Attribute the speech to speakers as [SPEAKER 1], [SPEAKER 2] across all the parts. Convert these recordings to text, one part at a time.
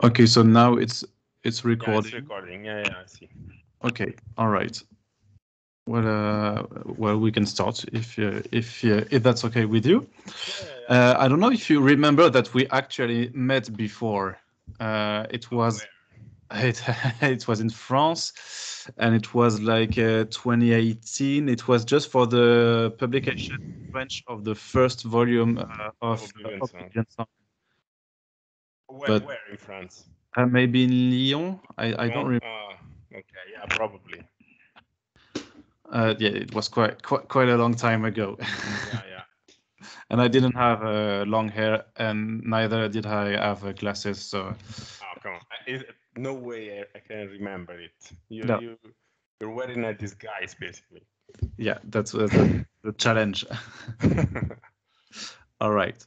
[SPEAKER 1] Okay, so now it's
[SPEAKER 2] Yeah, it's
[SPEAKER 1] recording.
[SPEAKER 2] recording. Yeah, I see.
[SPEAKER 1] Okay, all right. Well, we can start if that's okay with you.
[SPEAKER 2] Yeah, absolutely.
[SPEAKER 1] I don't know if you remember that we actually met before. It
[SPEAKER 2] Oh,
[SPEAKER 1] was
[SPEAKER 2] where?
[SPEAKER 1] it, it was in France, and it was like 2018. It was just for the publication in French of the first volume
[SPEAKER 2] Of
[SPEAKER 1] of
[SPEAKER 2] Oblivion Song.
[SPEAKER 1] Oblivion Song,
[SPEAKER 2] Where?
[SPEAKER 1] but
[SPEAKER 2] Where in France?
[SPEAKER 1] maybe in Lyon. I don't
[SPEAKER 2] Lyon.
[SPEAKER 1] remember.
[SPEAKER 2] Okay. Yeah, probably.
[SPEAKER 1] Yeah, it was quite a long time ago.
[SPEAKER 2] Yeah.
[SPEAKER 1] And I didn't have long hair, and neither did I have glasses. So
[SPEAKER 2] Oh, come on. No way I can remember it.
[SPEAKER 1] no,
[SPEAKER 2] You're wearing a disguise, basically.
[SPEAKER 1] yeah, that's the challenge. All right.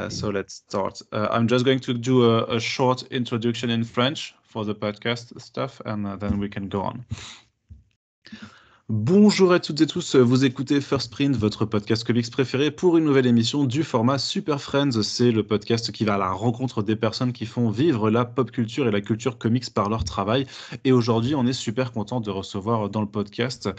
[SPEAKER 1] So let's start. I'm just going to do a short introduction in French for the podcast stuff, and then we can go on. Bonjour à toutes et tous, vous écoutez First Print, votre podcast comics préféré pour une nouvelle émission du format Super Friends. C'est le podcast qui va à la rencontre des personnes qui font vivre la pop culture et la culture comics par leur travail. Et aujourd'hui, on est super content de recevoir dans le podcast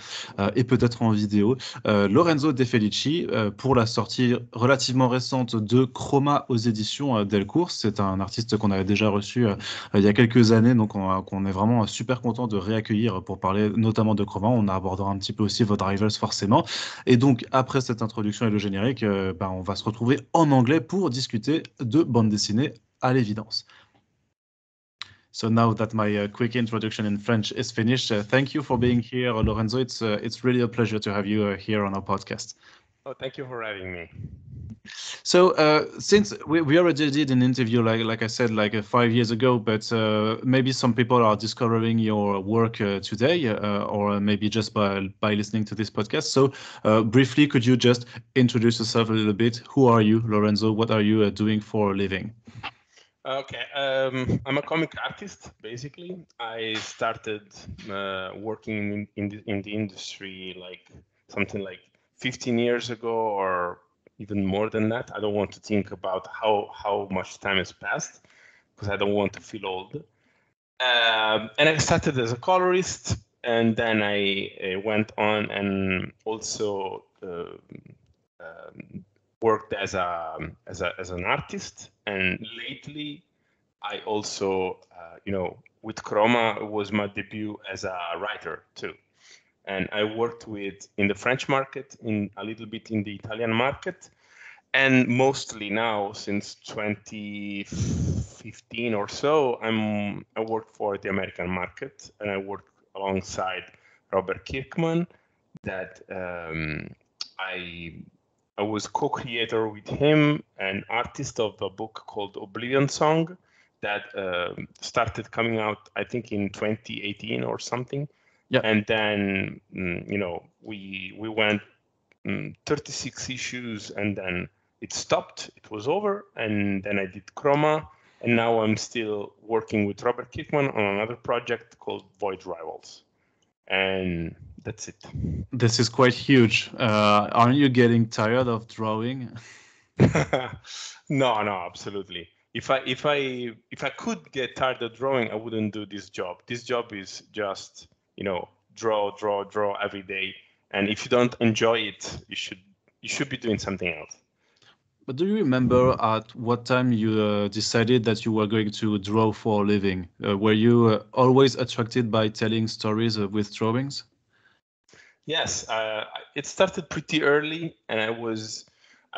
[SPEAKER 1] et peut-être en vidéo Lorenzo De Felici pour la sortie relativement récente de Kroma aux éditions Delcourt. C'est un artiste qu'on avait déjà reçu il y a quelques années, donc on est vraiment super content de réaccueillir pour parler notamment de Kroma. On abordera un petit peu aussi votre Rivals forcément. Et donc après cette introduction et le générique, on va se retrouver en anglais pour discuter de bande dessinée à l'évidence. So now that my quick introduction in French is finished, thank you for being here, Lorenzo. It's really a pleasure to have you here on our podcast.
[SPEAKER 2] Oh, thank you for having me.
[SPEAKER 1] So since we already did an interview, like I said, like 5 years ago, but maybe some people are discovering your work today, or maybe just by listening to this podcast. So briefly, could you just introduce yourself a little bit? Who are you, Lorenzo? What are you doing for a living?
[SPEAKER 2] Okay, I'm a comic artist. Basically, I started working in the industry like something like 15 years ago, or even more than that. I don't want to think about how much time has passed because I don't want to feel old. And I started as a colorist, and then I went on and also worked as an artist. And lately, I also, with Kroma, it was my debut as a writer too. And I worked in the French market, in a little bit in the Italian market, and mostly now since 2015 or so, I work for the American market, and I work alongside Robert Kirkman. That I was co-creator with him and artist of a book called Oblivion Song that started coming out, I think, in 2018 or something.
[SPEAKER 1] Yeah.
[SPEAKER 2] And then, we went 36 issues, and then it stopped. It was over. And then I did Kroma. And now I'm still working with Robert Kirkman on another project called Void Rivals. And that's it.
[SPEAKER 1] This is quite huge. Aren't you getting tired of drawing?
[SPEAKER 2] No, absolutely. If I could get tired of drawing, I wouldn't do this job. This job is just, draw every day. And if you don't enjoy it, you should be doing something else.
[SPEAKER 1] But do you remember at what time you decided that you were going to draw for a living? Were you always attracted by telling stories with drawings?
[SPEAKER 2] Yes, it started pretty early, and I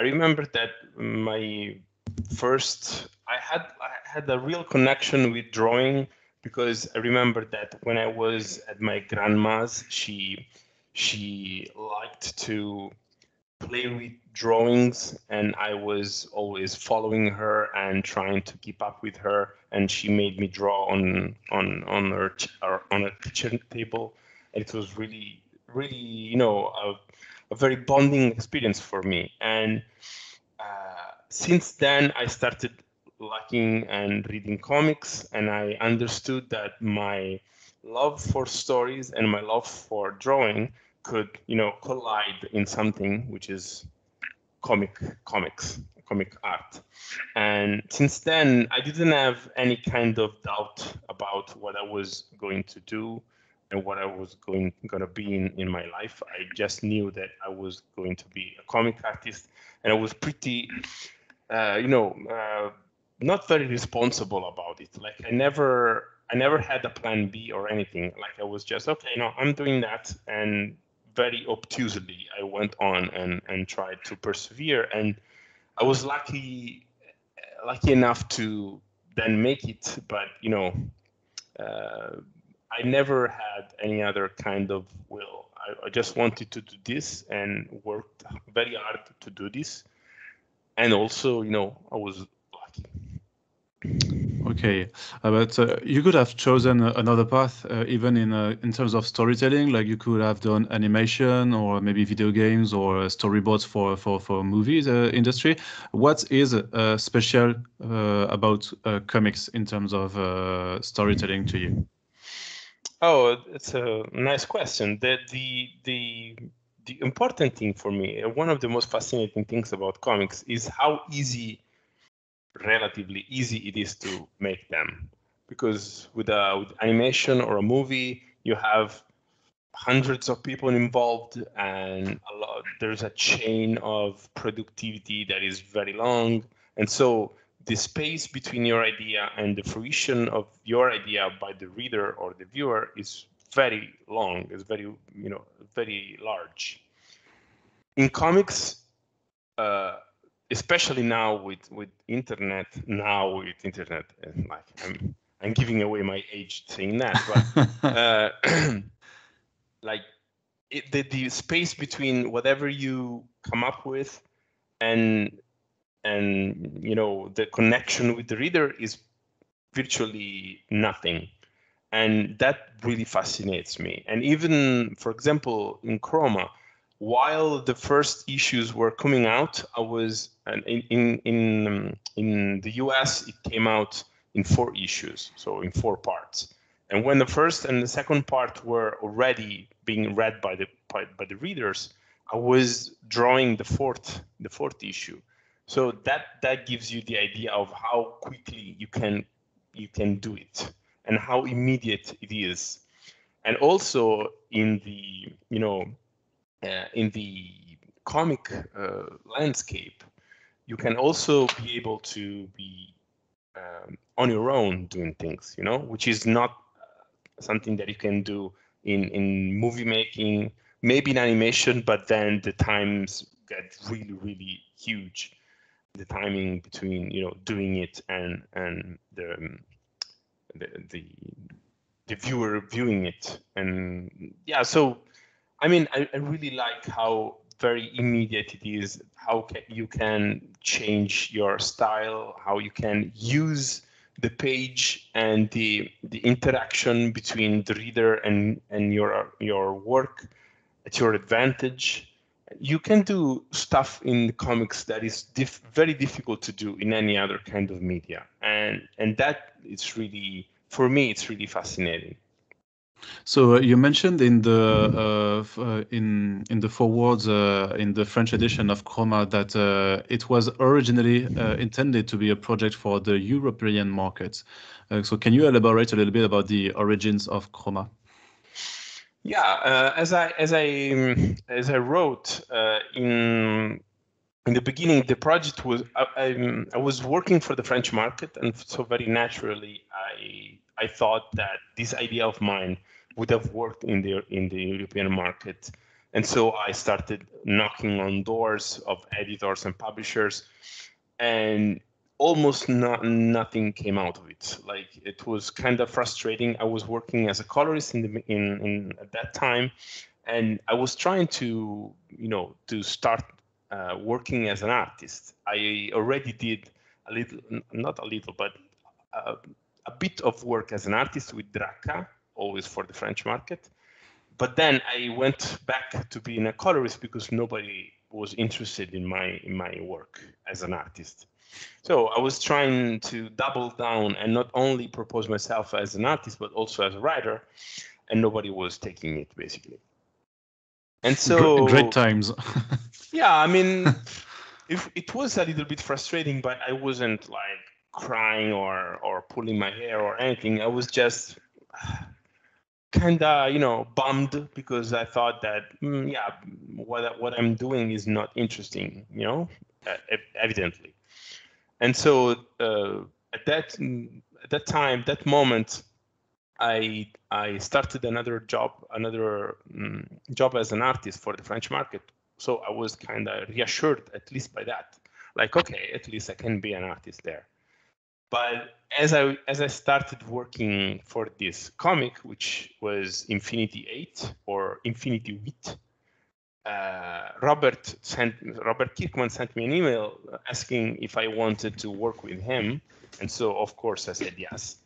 [SPEAKER 2] remember that I had a real connection with drawing because I remember that when I was at my grandma's, she liked to play with drawings, and I was always following her and trying to keep up with her, and she made me draw on her kitchen table, and it was really a very bonding experience for me. And since then, I started liking and reading comics, and I understood that my love for stories and my love for drawing could, collide in something which is comics. comic art. And since then, I didn't have any kind of doubt about what I was going to do and what I was going to be in my life. I just knew that I was going to be a comic artist, and I was pretty, not very responsible about it. Like I never had a plan B or anything. Like I was just, okay, no, I'm doing that. And very obtusely, I went on and tried to persevere. And I was lucky enough to then make it. But, I never had any other kind of will. I just wanted to do this and worked very hard to do this. And also, I was lucky.
[SPEAKER 1] Okay, but you could have chosen another path, even in terms of storytelling. Like you could have done animation, or maybe video games, or storyboards for movies industry. What is special about comics in terms of storytelling to you?
[SPEAKER 2] Oh, it's a nice question. The important thing for me, one of the most fascinating things about comics, is how relatively easy it is to make them. Because with animation or a movie, you have hundreds of people involved, and there's a chain of productivity that is very long. And so the space between your idea and the fruition of your idea by the reader or the viewer is very long. It's very large. In comics, especially now with internet, and like I'm giving away my age saying that, but like the space between whatever you come up with and the connection with the reader is virtually nothing. And that really fascinates me. And even, for example, in Kroma, while the first issues were coming out, I was in the US. It came out in 4 issues, so in 4 parts. And when the first and the second part were already being read by the readers, I was drawing the fourth issue. So that gives you the idea of how quickly you can do it and how immediate it is. And also in the comic landscape, you can also be able to be on your own doing things, which is not something that you can do in movie making, maybe in animation, but then the times get really, really huge. The timing between doing it and the viewer viewing it. And yeah, so I mean, I really like how very immediate it is, how you can change your style, how you can use the page and the interaction between the reader and your work at your advantage. You can do stuff in comics that is very difficult to do in any other kind of media, and that it's really, for me, it's really fascinating.
[SPEAKER 1] So you mentioned in the foreword in the French edition of Kroma that it was originally intended to be a project for the European market. So can you elaborate a little bit about the origins of Kroma?
[SPEAKER 2] Yeah, as I wrote in the beginning, the project was I was working for the French market, and so very naturally I thought that this idea of mine would have worked in the European market. And so I started knocking on doors of editors and publishers, and almost nothing came out of it. Like, it was kind of frustrating. I was working as a colorist in at that time, and I was trying to start working as an artist. I already did not a little, but a bit of work as an artist with Draka, always for the French market. But then I went back to being a colorist because nobody was interested in my work as an artist. So I was trying to double down and not only propose myself as an artist, but also as a writer, and nobody was taking it, basically. And so
[SPEAKER 1] great times.
[SPEAKER 2] yeah, I mean, it was a little bit frustrating, but I wasn't like crying or pulling my hair or anything. I was just kind of bummed because I thought that what I'm doing is not interesting, evidently. And so at that time, that moment, I started another job as an artist for the French market. So I was kind of reassured, at least by that, like, okay, at least I can be an artist there. But as I started working for this comic, which was Infinity 8 or Infinity 8, Robert Kirkman sent me an email asking if I wanted to work with him, and so of course I said yes.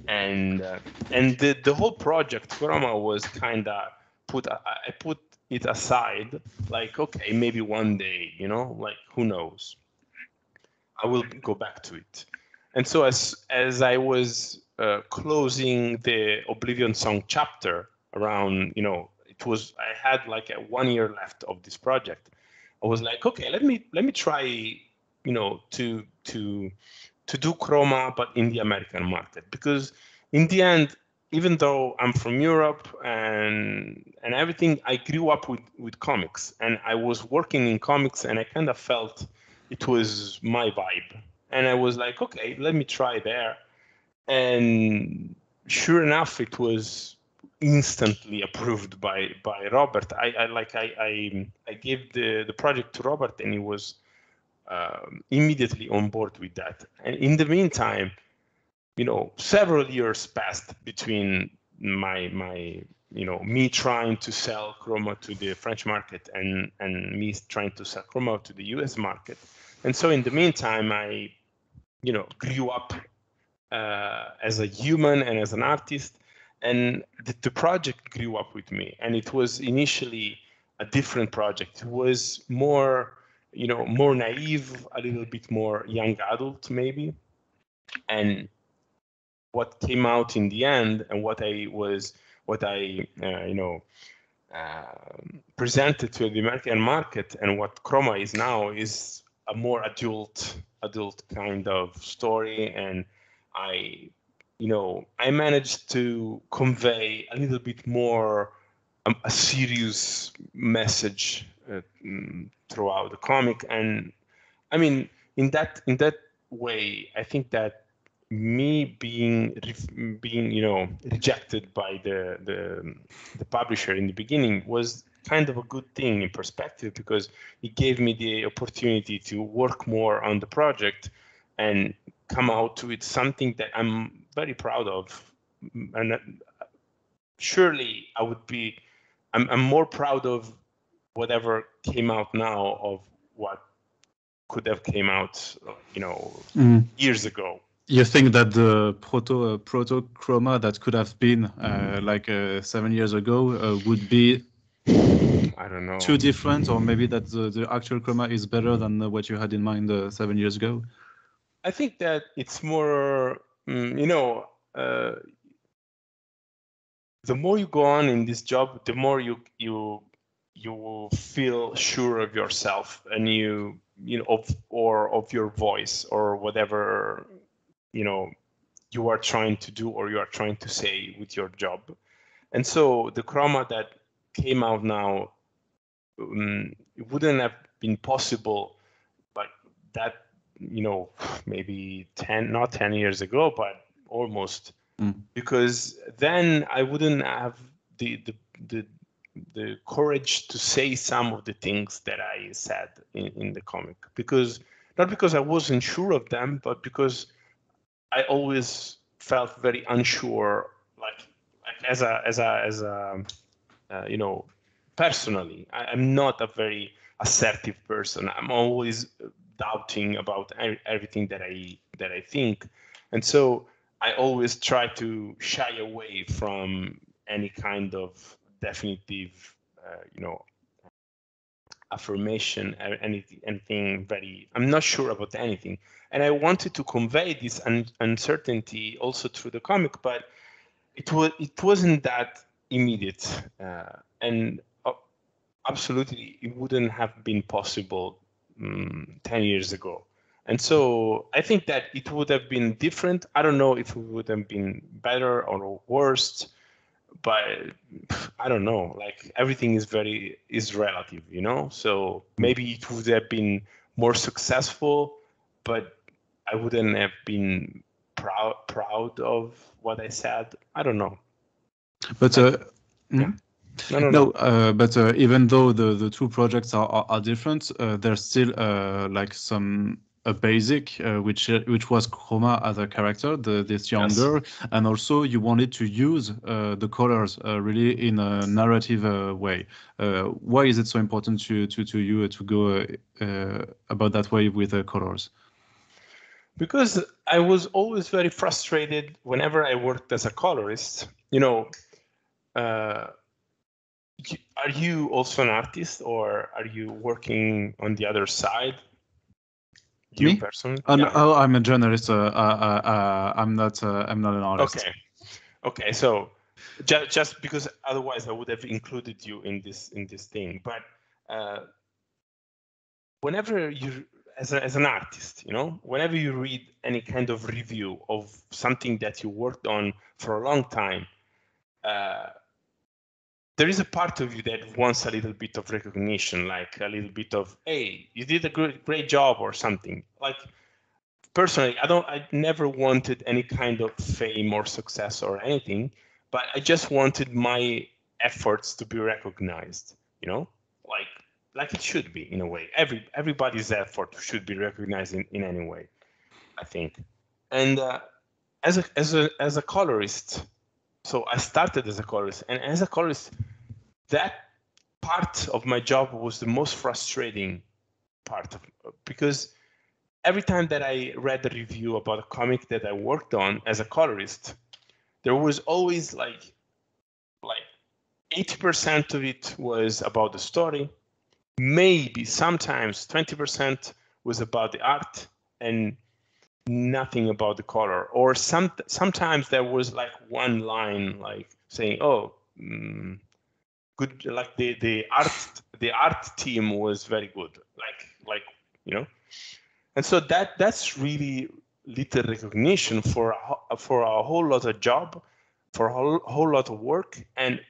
[SPEAKER 2] And the whole project Kroma was kind of I put it aside, like, okay, maybe one day, like, who knows, I will go back to it. And so as I was closing the Oblivion Song chapter around, I had like 1 year left of this project. I was like, okay, let me try, to do Kroma, but in the American market, because in the end, even though I'm from Europe and everything, I grew up with comics, and I was working in comics, and I kind of felt it was my vibe. And I was like, okay, let me try there. And sure enough, it was instantly approved by Robert. I gave the project to Robert, and he was immediately on board with that. And in the meantime, several years passed between me trying to sell Kroma to the French market and me trying to sell Kroma to the US market. And so in the meantime, I grew up as a human and as an artist, and the project grew up with me. And it was initially a different project. It was more, more naive, a little bit more young adult maybe. And what came out in the end, and what I presented to the American market, and what Kroma is now, is a more adult kind of story. And I managed to convey a little bit more a serious message throughout the comic. And I mean, in that way, I think that me being rejected by the publisher in the beginning was kind of a good thing in perspective, because it gave me the opportunity to work more on the project and come out with something that I'm very proud of. And surely I'm more proud of whatever came out now of what could have came out years ago.
[SPEAKER 1] You think that the proto Kroma that could have been 7 years ago would be,
[SPEAKER 2] I don't know,
[SPEAKER 1] too different, or maybe that the actual Kroma is better than what you had in mind 7 years ago?
[SPEAKER 2] I think that it's more, the more you go on in this job, the more you will feel sure of yourself, and of your voice, or whatever you are trying to do or you are trying to say with your job. And so the Kroma that came out now, it wouldn't have been possible like that, maybe not 10 years ago, but almost, because then I wouldn't have the courage to say some of the things that I said in the comic, not because I wasn't sure of them, but because I always felt very unsure, like as a personally. I'm not a very assertive person. I'm always doubting about everything that I think, and so I always try to shy away from any kind of definitive, affirmation, anything very. I'm not sure about anything, and I wanted to convey this uncertainty also through the comic, but it wasn't that immediate, and absolutely it wouldn't have been possible 10 years ago. And so I think that it would have been different. I don't know if it would have been better or worse, but I don't know. Like everything is relative, you know? So maybe it would have been more successful, but I wouldn't have been proud of what I said. I don't know.
[SPEAKER 1] But
[SPEAKER 2] Yeah. No.
[SPEAKER 1] But even though the two projects are different, there's still like a basic which was Kroma as a character, this young
[SPEAKER 2] Yes.
[SPEAKER 1] girl, and also you wanted to use the colors really in a narrative way. Why is it so important to you to go about that way with the colors?
[SPEAKER 2] Because I was always very frustrated whenever I worked as a colorist. You know, are you also an artist, or are you working on the other side? You
[SPEAKER 1] Me?
[SPEAKER 2] personally?
[SPEAKER 1] Oh, no,
[SPEAKER 2] Yeah.
[SPEAKER 1] oh, I'm a journalist. I'm not an artist.
[SPEAKER 2] Okay. So just because otherwise I would have included you in this thing. But whenever you, as an artist, you know, whenever you read any kind of review of something that you worked on for a long time, there is a part of you that wants a little bit of recognition, like a little bit of, hey, you did a great job or something. Like personally, I never wanted any kind of fame or success or anything, but I just wanted my efforts to be recognized, you know, like it should be in a way. Everybody's effort should be recognized in any way, I think. And as a colorist, so I started as a colorist, and as a colorist, that part of my job was the most frustrating part because every time that I read a review about a comic that I worked on as a colorist, there was always like 80% of it was about the story. Maybe sometimes 20% was about the art and nothing about the color. Or sometimes there was like one line like saying, "Oh, good," like the art team was very good, like you know. And so that's really little recognition for a whole lot of job, for a whole lot of work, and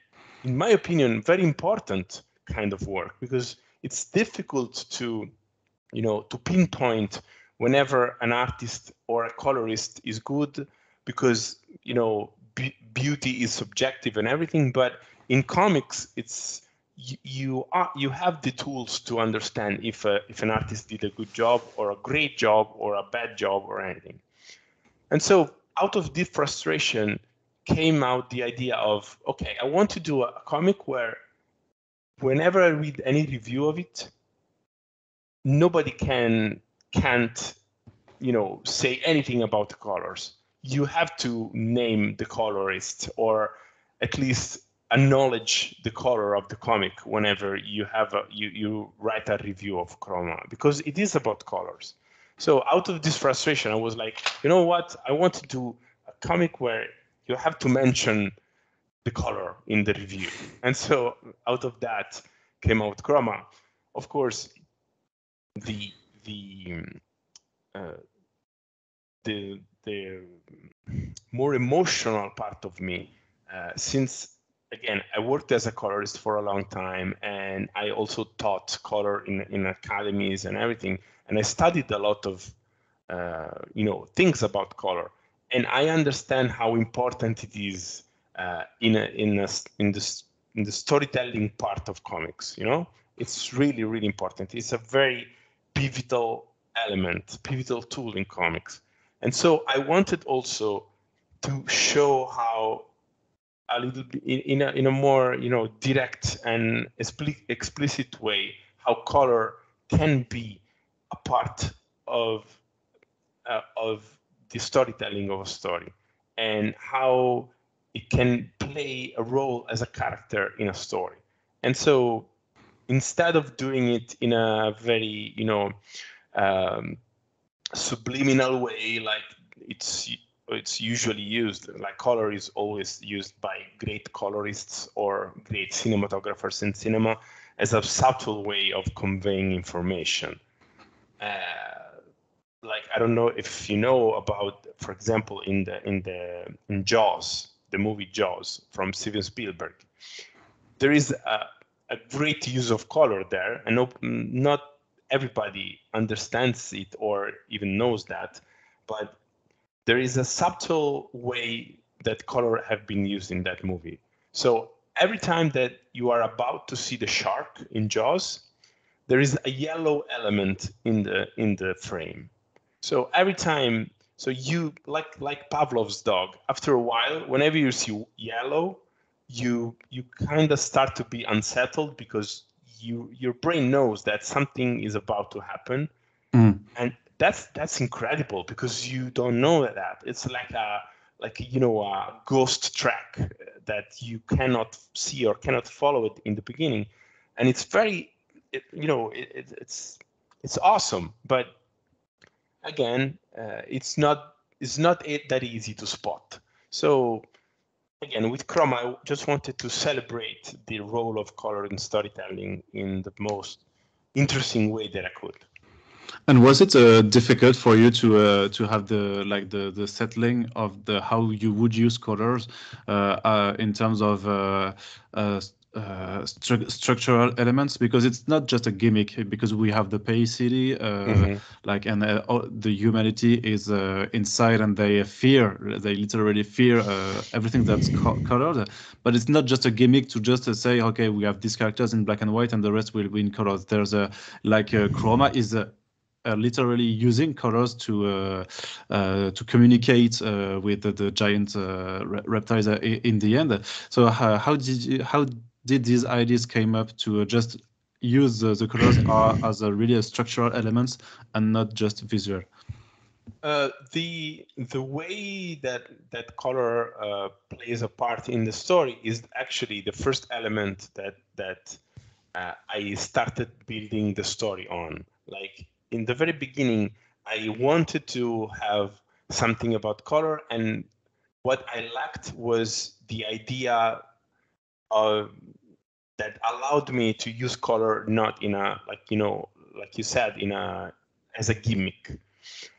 [SPEAKER 2] in my opinion, very important kind of work, because it's difficult to, you know, to pinpoint whenever an artist or a colorist is good, because, you know, beauty is subjective and everything. But in comics, it's you have the tools to understand if an artist did a good job or a great job or a bad job or anything. And so out of this frustration came out the idea of, okay, I want to do a comic where whenever I read any review of it, nobody can't, you know, say anything about the colors. You have to name the colorist, or at least acknowledge the color of the comic whenever you have you write a review of Kroma, because it is about colors. So out of this frustration, I was like, you know what? I want to do a comic where you have to mention the color in the review. And so out of that came out Kroma. Of course, the more emotional part of me, since again I worked as a colorist for a long time, and I also taught color in academies and everything, and I studied a lot of you know, things about color, and I understand how important it is in the storytelling part of comics. You know, it's really important. It's a very pivotal element, pivotal tool in comics. And so I wanted also to show how a little bit in a more, you know, direct and explicit way, how color can be a part of the storytelling of a story, and how it can play a role as a character in a story. And so instead of doing it in a very, you know, subliminal way, like it's usually used, like color is always used by great colorists or great cinematographers in cinema as a subtle way of conveying information. like, I don't know if you know about, for example, in Jaws, the movie Jaws from Steven Spielberg, there is a great use of color there, and not everybody understands it or even knows that, but there is a subtle way that color have been used in that movie. So every time that you are about to see the shark in Jaws, there is a yellow element in the frame. So every time, so you like Pavlov's dog, after a while, whenever you see yellow, you kind of start to be unsettled because your brain knows that something is about to happen. And that's incredible because you don't know that. It's like a ghost track that you cannot see or cannot follow it in the beginning, and it's very, it's awesome. But again, it's not that easy to spot. So again, with Kroma, I just wanted to celebrate the role of color in storytelling in the most interesting way that I could.
[SPEAKER 1] And was it difficult for you to have the settling of how you would use colors in terms of structural elements, because it's not just a gimmick, because we have the pay city the humanity is inside, and they literally fear everything that's colored, but it's not just a gimmick to just say, okay, we have these characters in black and white and the rest will be in colors. There's Kroma is literally using colors to communicate with the giant reptiles in the end. So how did these ideas came up to just use the colors as really structural elements and not just visual?
[SPEAKER 2] The way that color plays a part in the story is actually the first element that I started building the story on. Like, in the very beginning, I wanted to have something about color, and what I lacked was the idea of that allowed me to use color not in a, like you said, as a gimmick.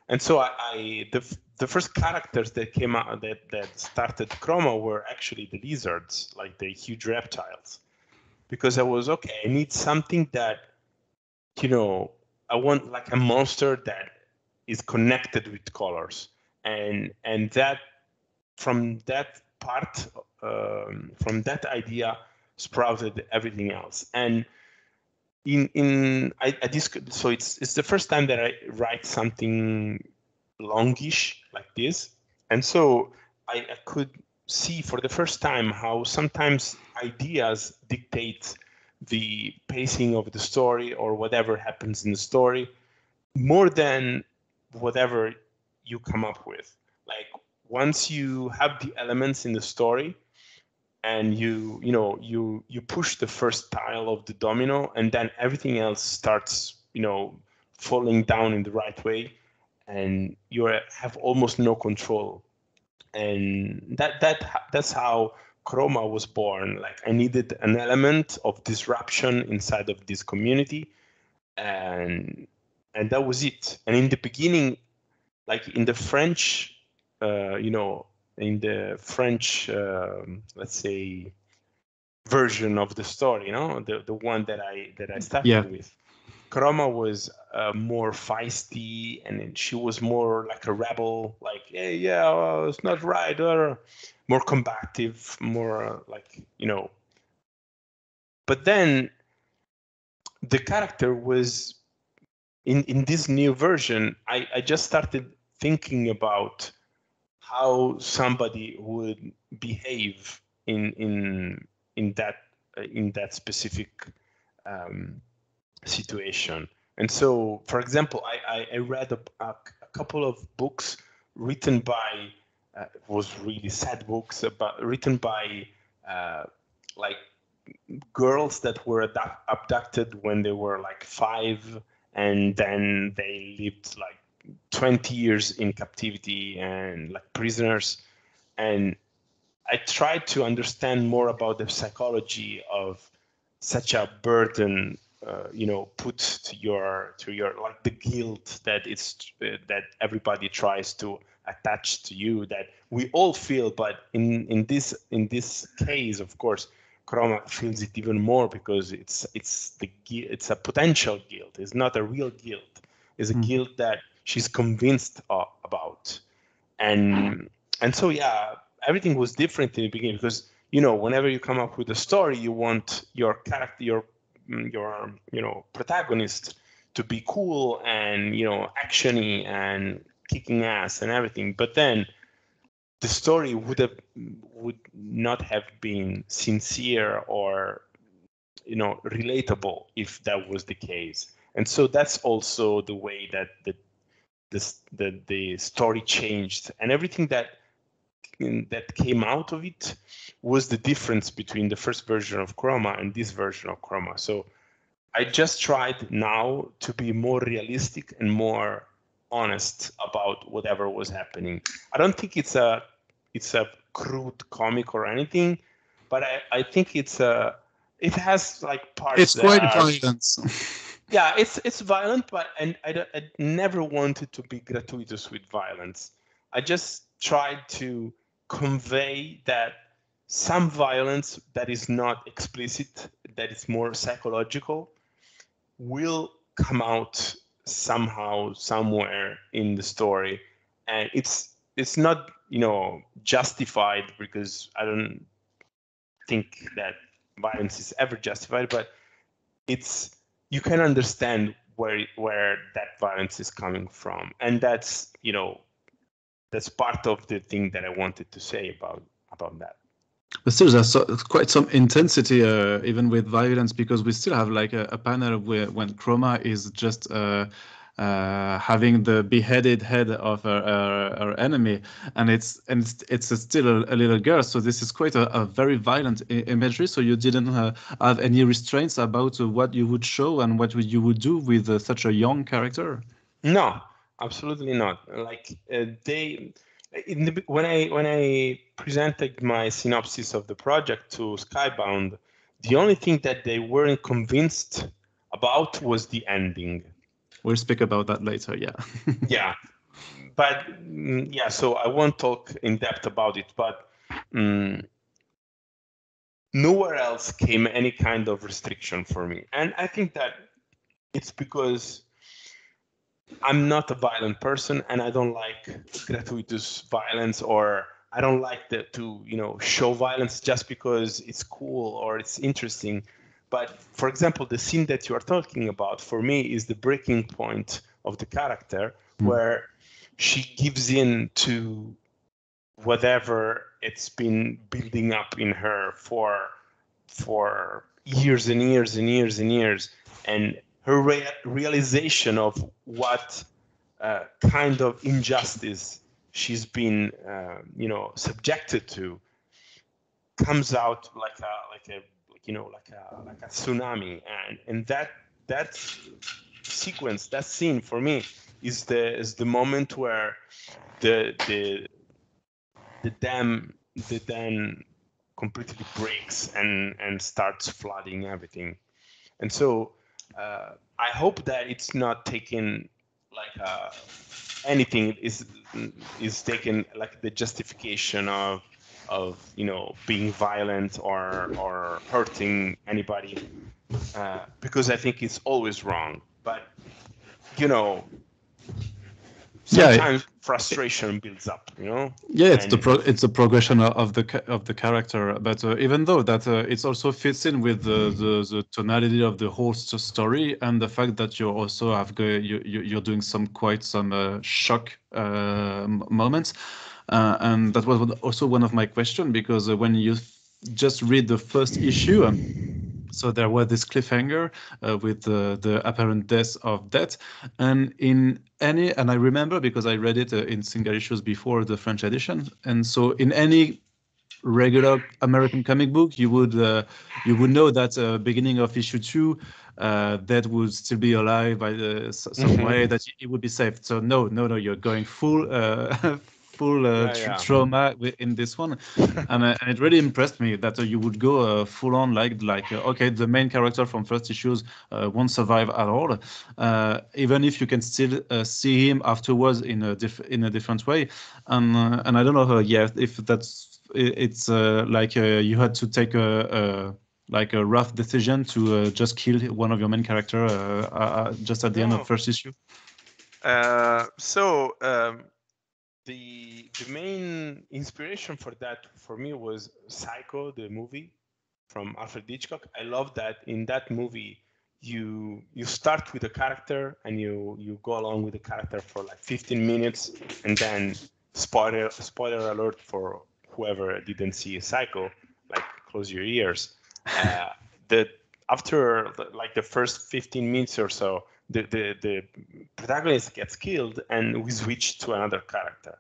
[SPEAKER 2] And so the first characters that came out that started Kroma were actually the lizards, like the huge reptiles, because I was, okay, I need something that, I want like a monster that is connected with colors, and that from that part, from that idea sprouted everything else. And so it's the first time that I write something longish like this, and so I could see for the first time how sometimes ideas dictate the pacing of the story or whatever happens in the story more than whatever you come up with. Like, once you have the elements in the story and you push the first tile of the domino, and then everything else starts falling down in the right way, and you have almost no control. And that's how Kroma was born. Like, I needed an element of disruption inside of this community, and that was it. And in the beginning, like in the French, in the French, let's say, version of the story, the one that I started with, Kroma was more feisty, and she was more like a rebel, like, hey, it's not right, or more combative, more But then the character was in this new version. I just started thinking about how somebody would behave in that specific situation. And so, for example, I read a couple of books written by was really sad books written by like girls that were abducted when they were like 5, and then they lived like 20 years in captivity and like prisoners. And I tried to understand more about the psychology of such a burden put to your like the guilt that that everybody tries to attach to you, that we all feel, but in this case, of course, Kroma feels it even more because it's a potential guilt. It's not a real guilt. It's a guilt that she's convinced about, and so yeah, everything was different in the beginning because whenever you come up with a story, you want your character, your protagonist to be cool and actiony and kicking ass and everything, but then the story would not have been sincere or relatable if that was the case. And so that's also the way that the story changed, and everything that came out of it was the difference between the first version of Kroma and this version of Kroma. So I just tried now to be more realistic and more honest about whatever was happening. I don't think it's a crude comic or anything, but I think it has like parts.
[SPEAKER 1] It's quite violent.
[SPEAKER 2] Yeah, it's violent, but I never wanted to be gratuitous with violence. I just tried to convey that some violence that is not explicit, that is more psychological, will come out somehow, somewhere in the story, and it's not justified, because I don't think that violence is ever justified, but you can understand where that violence is coming from, and that's part of the thing that I wanted to say about that.
[SPEAKER 1] But still, there's quite some intensity, even with violence, because we still have like a panel where when Kroma is just having the beheaded head of her enemy, and it's still a little girl. So this is quite a very violent imagery. So you didn't have any restraints about what you would show and what you would do with such a young character?
[SPEAKER 2] No, absolutely not. Like when I presented my synopsis of the project to Skybound, the only thing that they weren't convinced about was the ending.
[SPEAKER 1] We'll speak about that later, yeah.
[SPEAKER 2] Yeah, but yeah, so I won't talk in depth about it, but nowhere else came any kind of restriction for me. And I think that it's because I'm not a violent person, and I don't like gratuitous violence, or I don't like to show violence just because it's cool or it's interesting. But for example, the scene that you are talking about for me is the breaking point of the character, where she gives in to whatever it's been building up in her for years and years and years and years, and her realization of what kind of injustice she's been subjected to comes out like a tsunami, and that sequence, that scene for me is the moment where the dam completely breaks and starts flooding everything. And so I hope that it's not taken like anything is taken like the justification of being violent or hurting anybody, because I think it's always wrong. But sometimes frustration builds up,
[SPEAKER 1] Yeah, it's the progression of the character, but even though that it also fits in with the tonality of the whole story, and the fact that you also you're doing some shock moments, and that was also one of my questions, because when you just read the first issue. So there was this cliffhanger with the apparent death of Death, and I remember because I read it in single issues before the French edition, and so in any regular American comic book, you would know that beginning of issue 2, Death would still be alive by some way, that it would be saved. So no, you're going full full
[SPEAKER 2] Yeah.
[SPEAKER 1] trauma in this one, and it really impressed me that you would go full on okay, the main character from first issues won't survive at all, even if you can still see him afterwards in a different way, and I don't know if it's you had to take a rough decision to just kill one of your main character just at the end of
[SPEAKER 2] No.
[SPEAKER 1] first issue.
[SPEAKER 2] The main inspiration for that for me was Psycho, the movie from Alfred Hitchcock. I love that in that movie you start with a character and you go along with the character for like 15 minutes, and then spoiler alert for whoever didn't see Psycho, like close your ears. That after like the first 15 minutes or so, the protagonist gets killed and we switch to another character,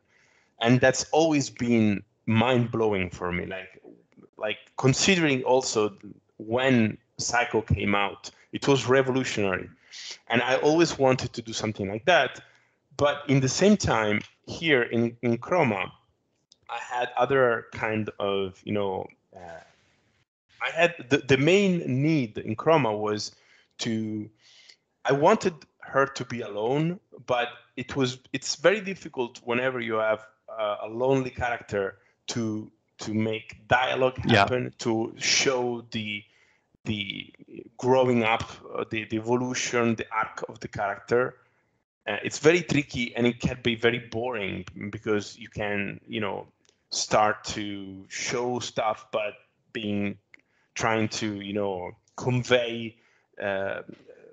[SPEAKER 2] and that's always been mind-blowing for me, like considering also when Psycho came out, it was revolutionary, and I always wanted to do something like that. But in the same time, here in Kroma, I had other kind of I had the main need in Kroma was I wanted her to be alone, but it's very difficult whenever you have a lonely character to make dialogue happen, to show the growing up, the evolution, the arc of the character. It's very tricky, and it can be very boring because you can start to show stuff, but trying to convey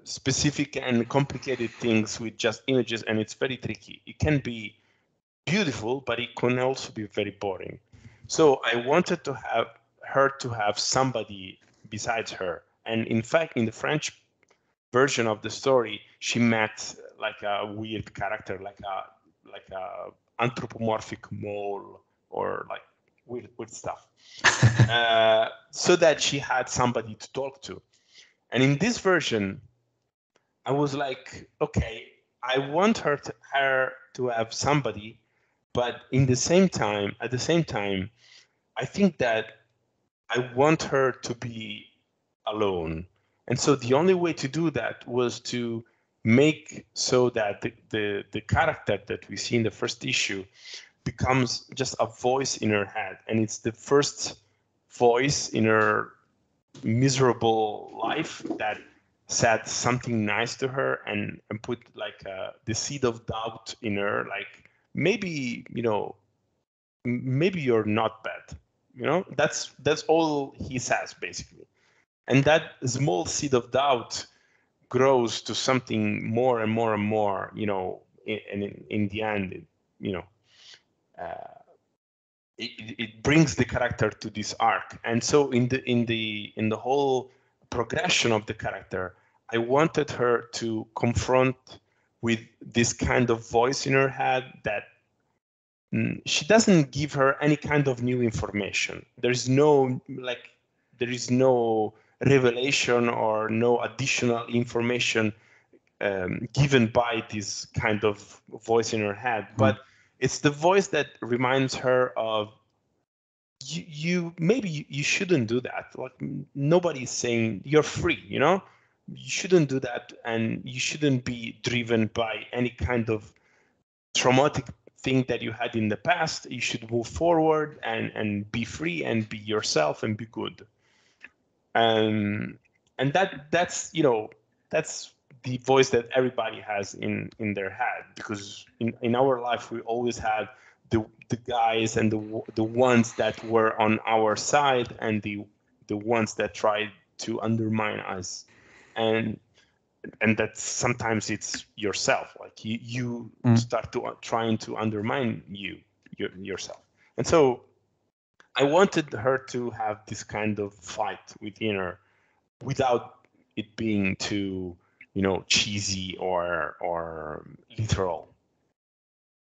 [SPEAKER 2] specific and complicated things with just images, and it's very tricky. It can be beautiful, but it can also be very boring. So I wanted to have her to have somebody besides her, and in fact, in the French version of the story, she met like a weird character, like a anthropomorphic mole, or like weird stuff, so that she had somebody to talk to. And in this version, I was like, okay, I want her to have somebody, but at the same time, I think that I want her to be alone. And so the only way to do that was to make so that the character that we see in the first issue becomes just a voice in her head, and it's the first voice in her miserable life that said something nice to her and put like the seed of doubt in her, like maybe maybe you're not bad, that's all he says basically. And that small seed of doubt grows to something more and more and more, and in the end, it brings the character to this arc. And so in the whole progression of the character, I wanted her to confront with this kind of voice in her head that she doesn't give her any kind of new information. There is no revelation or no additional information given by this kind of voice in her head, but it's the voice that reminds her of maybe you shouldn't do that. Like nobody's saying you're free, you shouldn't do that, and you shouldn't be driven by any kind of traumatic thing that you had in the past. You should move forward and be free and be yourself and be good. And that's the voice that everybody has in their head, because in our life we always had the guys and the ones that were on our side and the ones that tried to undermine us, and that sometimes it's yourself, like you start to trying to undermine yourself. And so I wanted her to have this kind of fight within her without it being too cheesy or literal.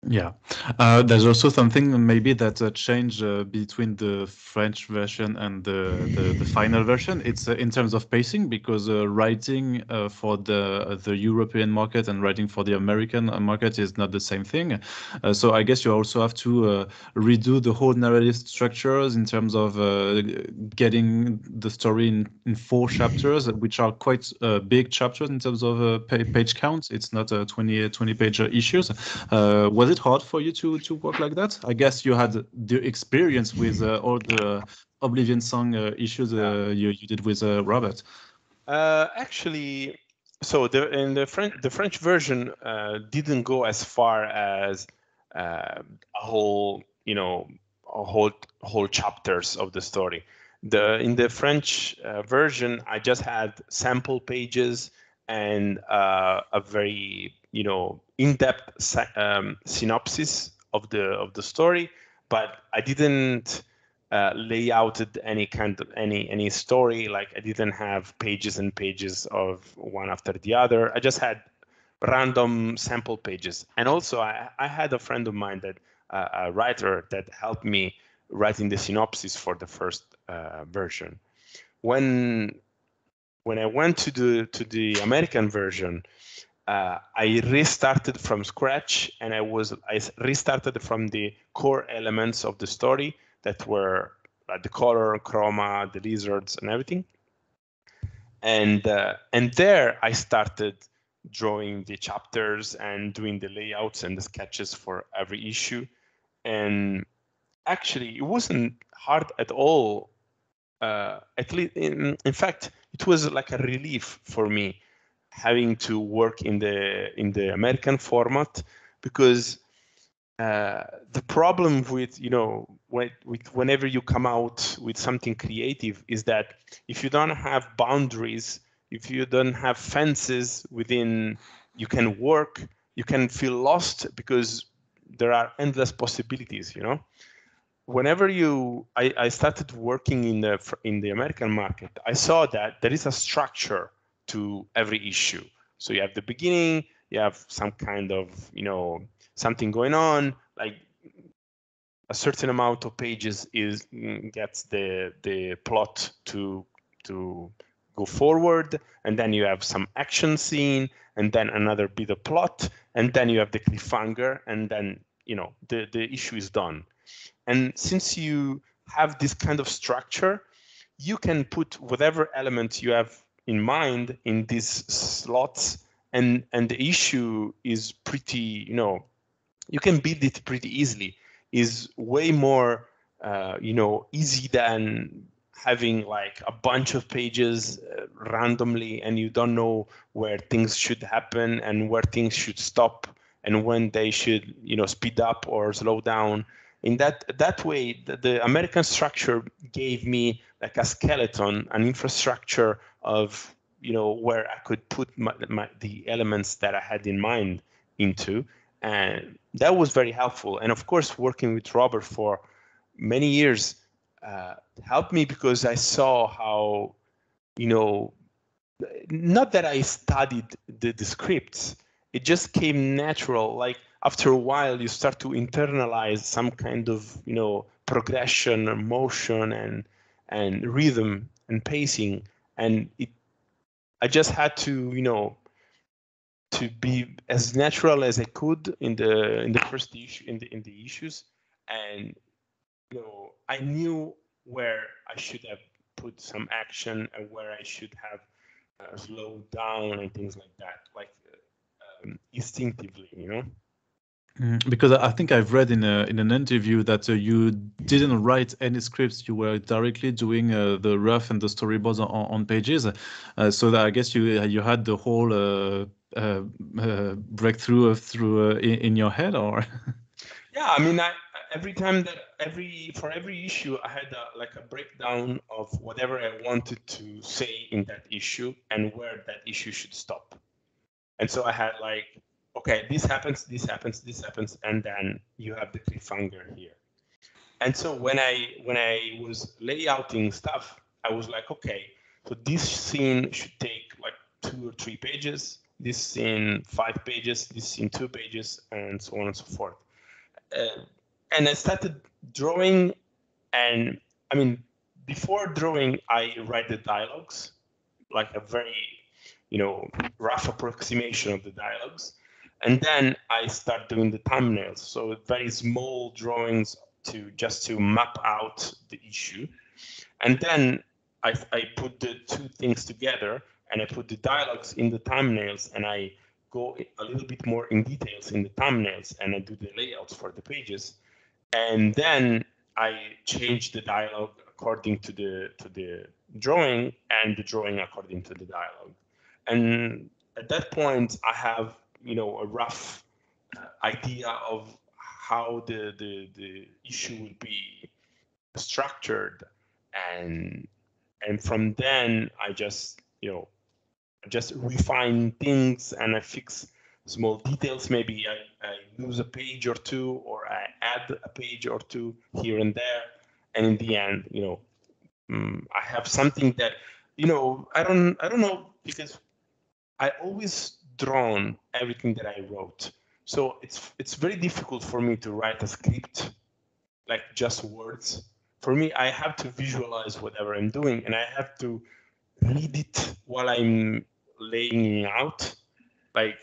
[SPEAKER 1] Yeah, there's also something maybe that changed between the French version and the final version. It's in terms of pacing, because writing for the European market and writing for the American market is not the same thing. So I guess you also have to redo the whole narrative structures in terms of getting the story in 4 chapters, which are quite big chapters in terms of page count. It's not 20 page issues. Was it hard for you to work like that? I guess you had the experience with all the Oblivion song issues you did with Robert.
[SPEAKER 2] Actually, so the French version didn't go as far as a whole, whole chapters of the story. In the French version, I just had sample pages and a very in-depth synopsis of the story, but I didn't lay out any kind of any story. Like, I didn't have pages and pages of one after the other. I just had random sample pages. And also I had a friend of mine, that a writer, that helped me writing the synopsis for the first version. When I went to the American version, I restarted from scratch, and I restarted from the core elements of the story that were like the color, chroma, the lizards, and everything. And there I started drawing the chapters and doing the layouts and the sketches for every issue. And actually, it wasn't hard at all. At least, in fact, it was like a relief for me having to work in the American format, because the problem with whenever you come out with something creative is that if you don't have boundaries, if you don't have fences within you can work, you can feel lost, because there are endless possibilities. Whenever I started working in the American market, I saw that there is a structure to every issue. So you have the beginning, you have some kind of something going on, like a certain amount of pages gets the plot to go forward, and then you have some action scene, and then another bit of plot, and then you have the cliffhanger, and then the issue is done. And since you have this kind of structure, you can put whatever element you have in mind in these slots, and the issue is pretty, you can build it pretty easily. Is way more, easy than having like a bunch of pages randomly, and you don't know where things should happen and where things should stop, and when they should, speed up or slow down. In that way, the American structure gave me like a skeleton, an infrastructure of, where I could put the elements that I had in mind into. And that was very helpful. And of course, working with Robert for many years helped me, because I saw how, not that I studied the scripts, it just came natural. Like, after a while, you start to internalize some kind of, progression or motion and rhythm and pacing. And I just had to, to be as natural as I could in the first issue, in the issues. And I knew where I should have put some action and where I should have slowed down and things like that, like instinctively.
[SPEAKER 1] Because I think I've read in an interview that you didn't write any scripts. You were directly doing the rough and the storyboards on pages. So that I guess you had the whole breakthrough through in your head, or
[SPEAKER 2] Yeah, I mean, for every issue, I had like a breakdown of whatever I wanted to say in that issue and where that issue should stop. And so I had like, okay, this happens, this happens, this happens, and then you have the cliffhanger here. And so when I was layouting stuff, I was like, okay, so this scene should take like 2 or 3 pages, this scene 5 pages, this scene 2 pages, and so on and so forth. and I started drawing, and I mean, before drawing, I write the dialogues, like a very, rough approximation of the dialogues. And then I start doing the thumbnails. So very small drawings to map out the issue. And then I put the two things together, and I put the dialogues in the thumbnails, and I go a little bit more in details in the thumbnails, and I do the layouts for the pages. And then I change the dialogue according to the drawing, and the drawing according to the dialogue. And at that point, I have a rough idea of how the issue will be structured, and from then I just refine things, and I fix small details. Maybe I lose a page or two, or I add a page or two here and there, and in the end, I have something that I don't know, because I always drawn everything that I wrote. So it's very difficult for me to write a script, like just words. For me, I have to visualize whatever I'm doing, and I have to read it while I'm laying it out. Like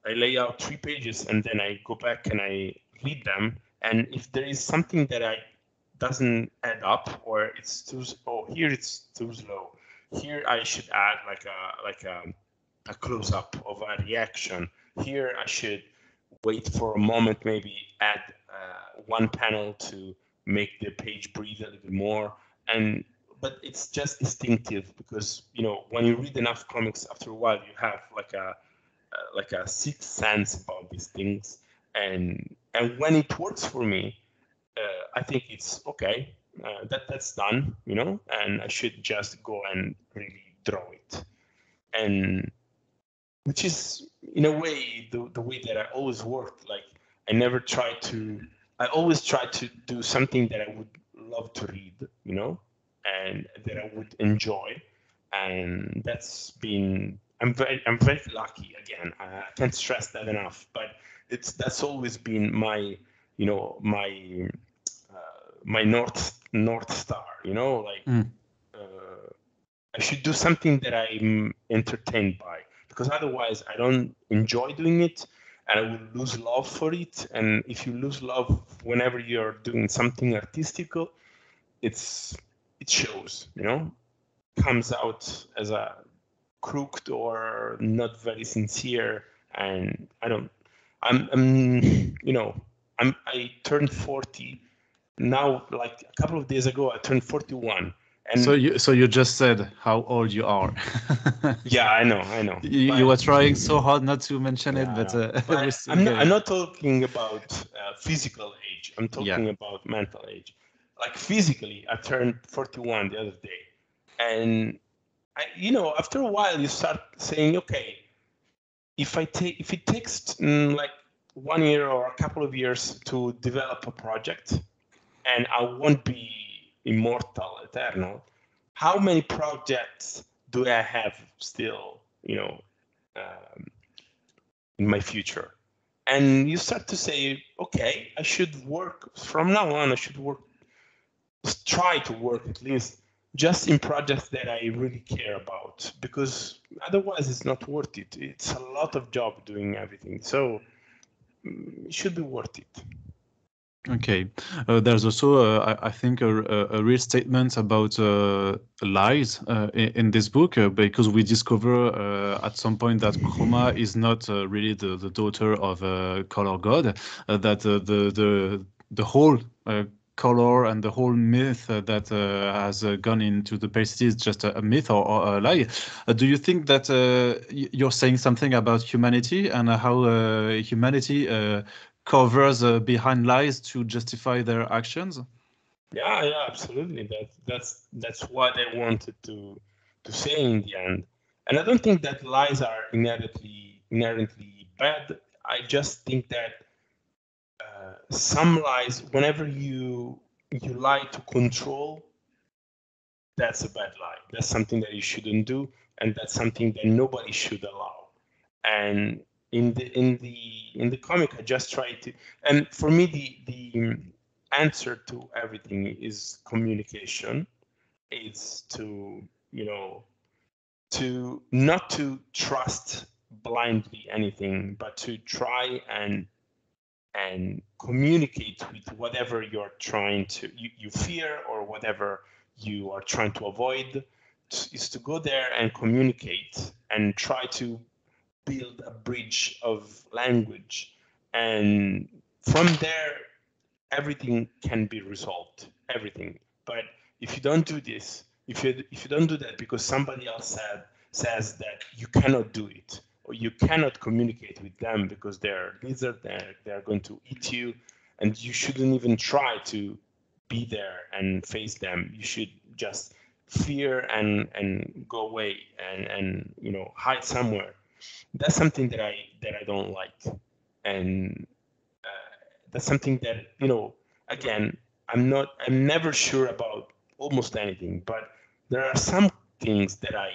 [SPEAKER 2] I lay out 3 pages, and then I go back and I read them. And if there is something that doesn't add up, or it's too, here it's too slow. Here I should add like a close up of a reaction. Here I should wait for a moment, maybe add one panel to make the page breathe a little more. But it's just instinctive, because when you read enough comics, after a while you have like a sixth sense about these things, and when it works for me, I think it's okay. That's done, and I should just go and really draw it. And which is, in a way, the way that I always worked. Like I always try to do something that I would love to read, and that I would enjoy. And I'm very lucky. Again, I can't stress that enough, but that's always been my my north star. I should do something that I'm entertained by, because otherwise I don't enjoy doing it, and I will lose love for it. And if you lose love whenever you're doing something artistical, it shows, comes out as a crooked or not very sincere. And I turned 40 now. Like a couple of days ago, I turned 41. And
[SPEAKER 1] so you just said how old you are.
[SPEAKER 2] Yeah, I know.
[SPEAKER 1] You were trying so hard not to mention it, but
[SPEAKER 2] I'm not talking about physical age. I'm talking about mental age. Like physically, I turned 41 the other day, and after a while, you start saying, okay, if it takes like 1 year or a couple of years to develop a project, and I won't be immortal, eternal, how many projects do I have still, in my future? And you start to say, okay, I should work from now on. I should try to work at least just in projects that I really care about, because otherwise it's not worth it. It's a lot of job doing everything. So it should be worth it.
[SPEAKER 1] Okay. There's also, I think, a real statement about lies in this book, because we discover at some point that Kroma is not really the daughter of a color god, that the whole color and the whole myth that has gone into the pasty is just a myth or a lie. Do you think that you're saying something about humanity and how humanity covers behind lies to justify their actions?
[SPEAKER 2] Yeah, absolutely. That's what I wanted to say in the end. And I don't think that lies are inherently bad. I just think that some lies, whenever you lie to control, that's a bad lie. That's something that you shouldn't do, and that's something that nobody should allow. And in the comic, I just try to, and for me, the answer to everything is communication. It's to, to not to trust blindly anything, but to try and communicate with whatever you're trying to you fear, or whatever you are trying to avoid, is to go there and communicate and try to build a bridge of language, and from there everything can be resolved, everything. But if you don't do this, if you don't do that because somebody else says that you cannot do it, or you cannot communicate with them because they're lizard, they're going to eat you, and you shouldn't even try to be there and face them. You should just fear and go away and hide somewhere. That's something that I don't like, and that's something that again, I'm never sure about almost anything, but there are some things that I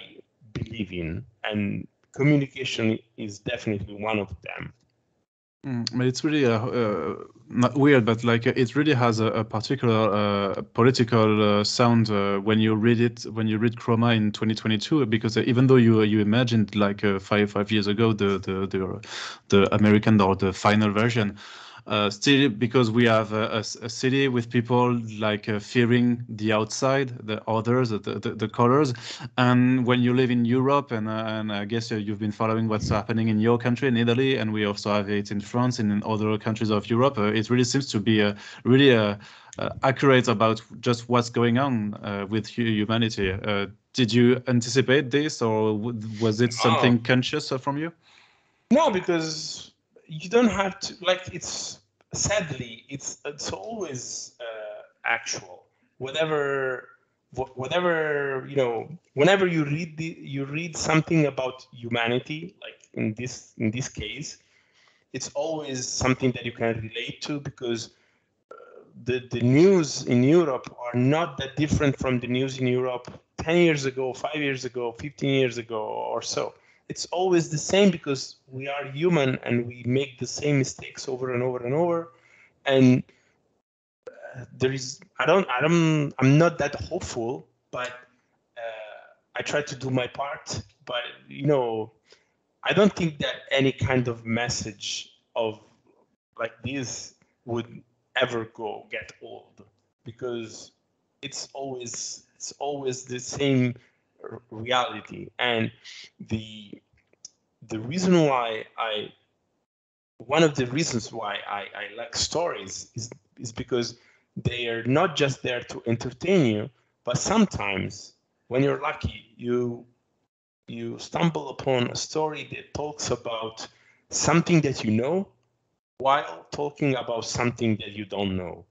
[SPEAKER 2] believe in, and communication is definitely one of them.
[SPEAKER 1] But it's really not weird, but like it really has a particular political sound when you read Kroma in 2022, because even though you imagined like 5 years ago the American or the final version, still, because we have a city with people like fearing the outside, the others, the colors. And when you live in Europe, and I guess you've been following what's happening in your country, in Italy, and we also have it in France and in other countries of Europe, it really seems to be really accurate about just what's going on with humanity. Did you anticipate this, or was it something conscious from you?
[SPEAKER 2] No, because you don't have to, like, it's sadly it's always actual. Whatever whenever you read something about humanity, like in this case, it's always something that you can relate to, because the news in Europe are not that different from the news in Europe 10 years ago, 5 years ago, 15 years ago, or so. It's always the same, because we are human and we make the same mistakes over and over and over. And I'm not that hopeful, but I try to do my part. But I don't think that any kind of message of like this would ever get old, because it's always the same reality. And the reason why one of the reasons why I like stories is because they are not just there to entertain you, but sometimes when you're lucky, you stumble upon a story that talks about something that you know, while talking about something that you don't know.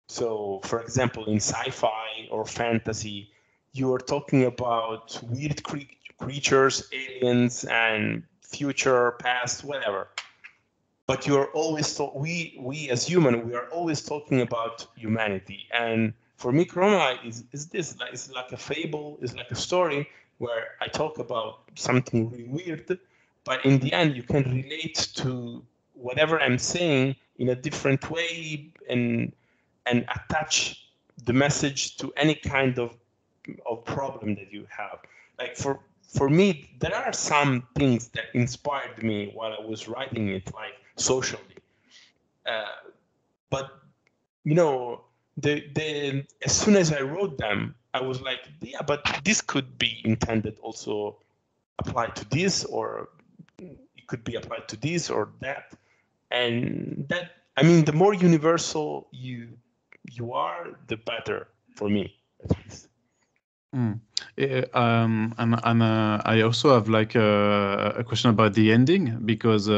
[SPEAKER 2] So, for example, in sci-fi or fantasy, you are talking about weird creatures, aliens, and future, past, whatever. But you're always we as human, we are always talking about humanity. And for me, Kroma is this. It's like a fable, it's like a story where I talk about something really weird, but in the end, you can relate to whatever I'm saying in a different way, and attach the message to any kind of problem that you have. Like for me, there are some things that inspired me while I was writing it, like socially. But the as soon as I wrote them, I was like, yeah, but this could be intended also applied to this, or it could be applied to this or that. And that, I mean, the more universal you are, the better for me, at least.
[SPEAKER 1] And I also have like a question about the ending, because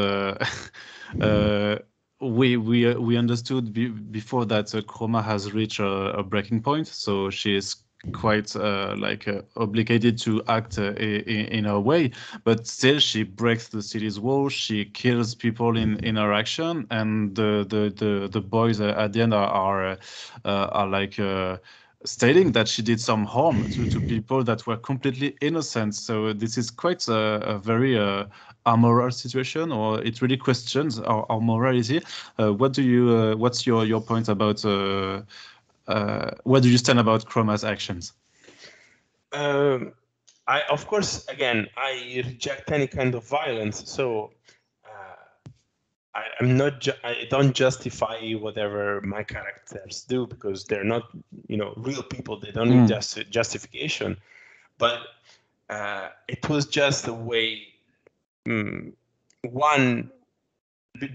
[SPEAKER 1] we understood before that Kroma has reached a breaking point, so she is quite obligated to act in her way, but still she breaks the city's walls, she kills people in her action, and the boys at the end are like stating that she did some harm to people that were completely innocent. So this is quite a very amoral situation, or it really questions our morality. What do you? What's your point about? Where do you stand about Kroma's actions?
[SPEAKER 2] I, of course, again, I reject any kind of violence. So I'm not. I don't justify whatever my characters do because they're not, real people. They don't need justification. But it was just a way. One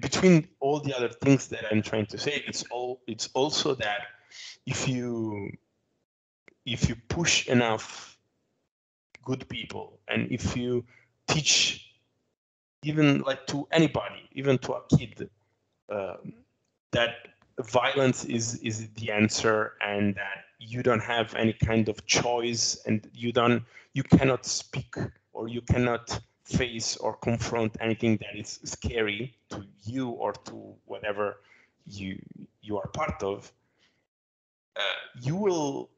[SPEAKER 2] between all the other things that I'm trying to say, it's also that if you push enough good people, and if you teach even like to anybody, even to a kid, that violence is the answer, and that you don't have any kind of choice, and you cannot speak, or you cannot face or confront anything that is scary to you or to whatever you are part of, you will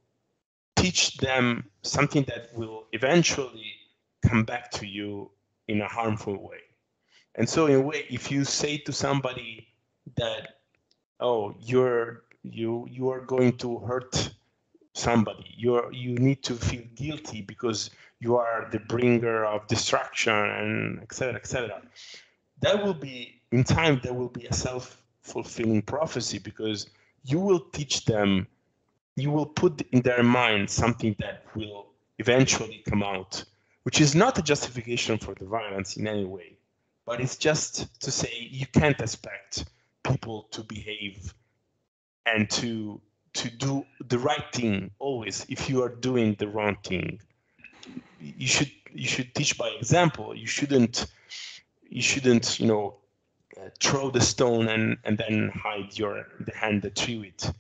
[SPEAKER 2] teach them something that will eventually come back to you in a harmful way. And so in a way, if you say to somebody that, oh, you are going to hurt somebody, you need to feel guilty because you are the bringer of destruction, and etc., that will be, in time, there will be a self-fulfilling prophecy, because you will teach them, you will put in their mind something that will eventually come out, which is not a justification for the violence in any way, but it's just to say you can't expect people to behave and to do the right thing always if you are doing the wrong thing. You should teach by example. You shouldn't throw the stone and then hide the hand that threw it.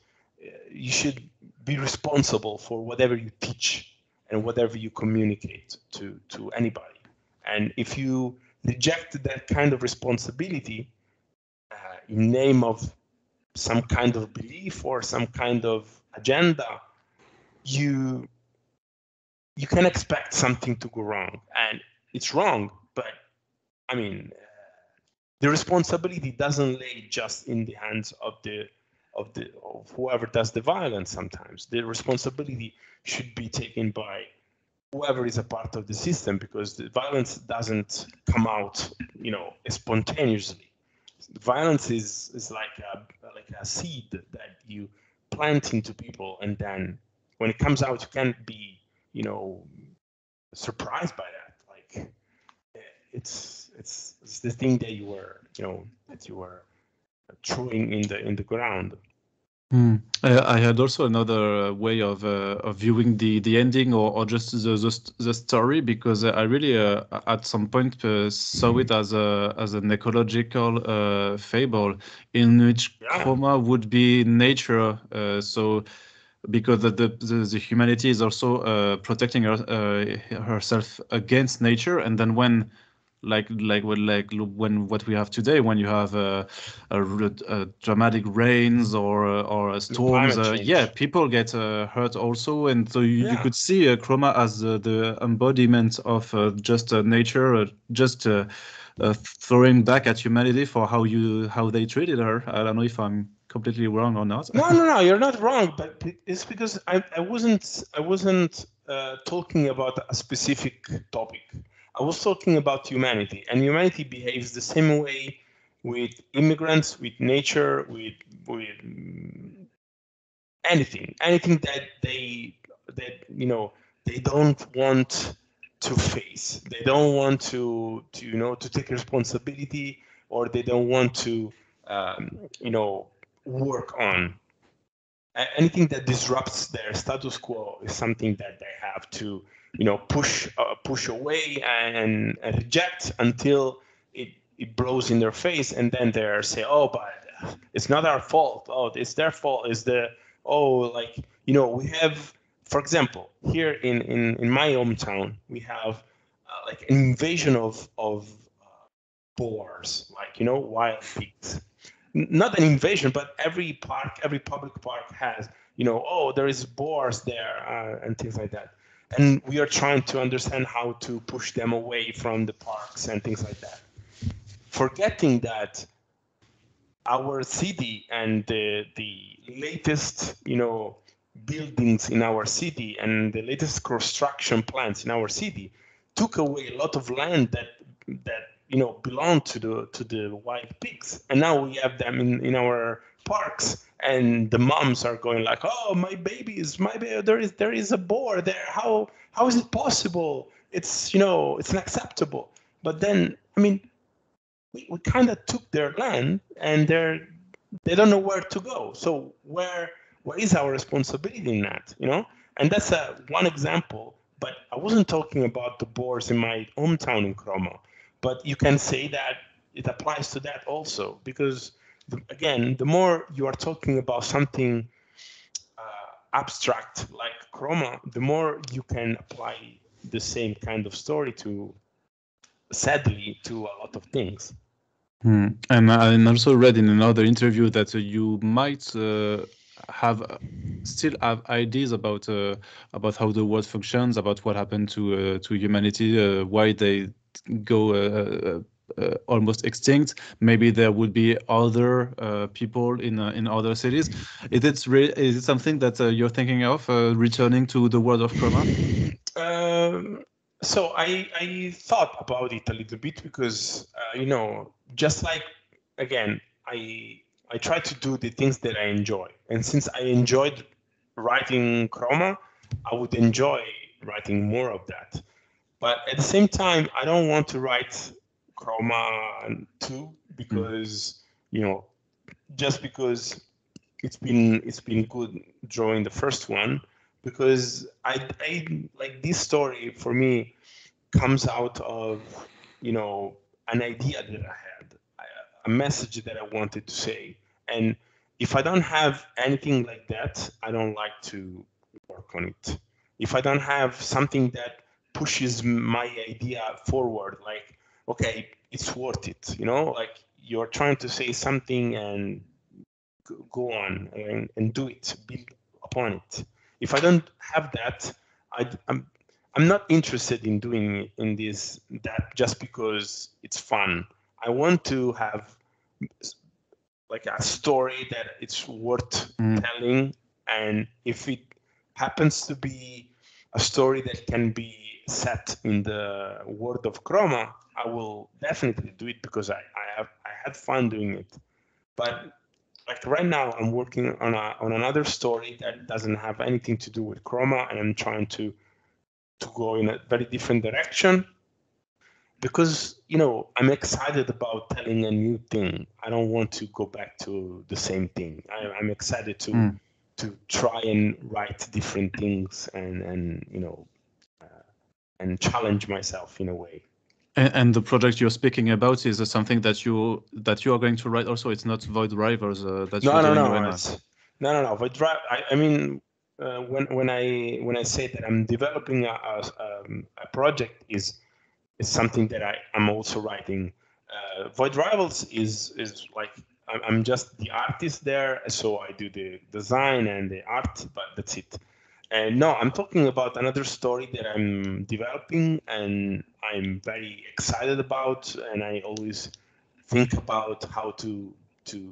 [SPEAKER 2] You should be responsible for whatever you teach and whatever you communicate to anybody. And if you reject that kind of responsibility in name of some kind of belief or some kind of agenda, you can expect something to go wrong, and it's wrong. But I mean, the responsibility doesn't lay just in the hands of whoever does the violence. Sometimes the responsibility should be taken by whoever is a part of the system, because the violence doesn't come out, spontaneously. The violence is like a seed that you plant into people, and then when it comes out, you can't be, surprised by that. Like it's the thing that you were throwing in the ground.
[SPEAKER 1] I had also another way of viewing the ending, or just the story, because I really at some point saw it as an ecological fable in which Kroma would be nature. So because the humanity is also protecting herself against nature, and then when when what we have today, when you have dramatic rains or storms, people get hurt also, and so you could see Kroma as the embodiment of just nature, just throwing back at humanity for how they treated her. I don't know if I'm completely wrong or not.
[SPEAKER 2] No, you're not wrong, but it's because I wasn't talking about a specific topic. I was talking about humanity, and humanity behaves the same way with immigrants, with nature, with anything that they don't want to face. They don't want to take responsibility, or they don't want to work on. Anything that disrupts their status quo is something that they have to push away and reject until it blows in their face, and then they say, oh, but it's not our fault, oh, it's their fault, we have, for example, here in my hometown, we have like an invasion of boars, wild pigs. Not an invasion, but every public park has oh, there is boars there and things like that. And we are trying to understand how to push them away from the parks and things like that. Forgetting that our city and the latest, buildings in our city and the latest construction plants in our city took away a lot of land that belonged to the wild pigs, and now we have them in our parks, and the moms are going like, oh, my baby, there is a boar there, how is it possible, it's it's unacceptable. But then we kind of took their land, and they don't know where to go. So where is our responsibility in that, And that's one example. But I wasn't talking about the boars in my hometown in Kroma. But you can say that it applies to that also, because again, the more you are talking about something abstract like Kroma, the more you can apply the same kind of story sadly, to a lot of things.
[SPEAKER 1] And I also read in another interview that you might still have ideas about how the world functions, about what happened to humanity, why they go almost extinct. Maybe there would be other people in other cities. Is it something that you're thinking of, returning to the world of Kroma?
[SPEAKER 2] So I thought about it a little bit because, just like, again, I try to do the things that I enjoy. And since I enjoyed writing Kroma, I would enjoy writing more of that. But at the same time, I don't want to write Kroma 2 because, just because it's been good drawing the first one. Because I like, this story for me comes out of an idea that I had, a message that I wanted to say, and if I don't have anything like that, I don't like to work on it. If I don't have something that pushes my idea forward, like, okay, it's worth it, like you're trying to say something and go on and do it, build upon it. If I don't have that, I'm not interested in doing that just because it's fun. I want to have like a story that it's worth telling, and if it happens to be a story that can be set in the world of Kroma, I will definitely do it because I had fun doing it. But like right now, I'm working on another story that doesn't have anything to do with Kroma, and I'm trying to go in a very different direction because I'm excited about telling a new thing. I don't want to go back to the same thing. I'm excited to try and write different things and challenge myself in a way.
[SPEAKER 1] And the project you're speaking about is something that you are going to write also. It's not Void Rivals that you're doing right now.
[SPEAKER 2] No. Void Rivals. I mean, when I say that I'm developing a project is something that I'm also writing. Void Rivals is like I'm just the artist there, so I do the design and the art, but that's it. And no, I'm talking about another story that I'm developing and I'm very excited about, and I always think about how to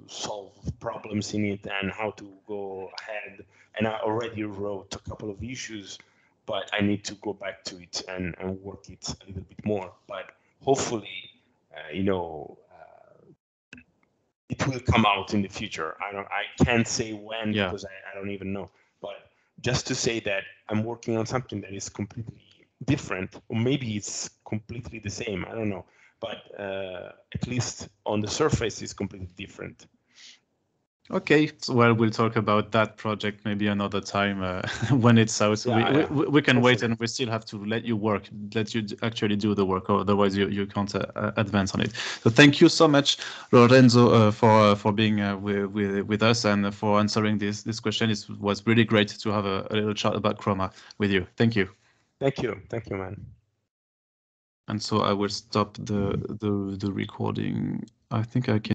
[SPEAKER 2] solve problems in it and how to go ahead. And I already wrote a couple of issues, but I need to go back to it and work it a little bit more. But hopefully, it will come out in the future. I can't say when because I don't even know. But just to say that I'm working on something that is completely different, or maybe it's completely the same. I don't know. But at least on the surface, it's completely different.
[SPEAKER 1] Okay, well, we'll talk about that project maybe another time when it's out. We can wait, and we still have to let you actually do the work, or otherwise you can't advance on it. So thank you so much, Lorenzo, for being with us and for answering this question. It was really great to have a little chat about Kroma with you. Thank you.
[SPEAKER 2] Thank you, man.
[SPEAKER 1] And so I will stop the recording. I think I can.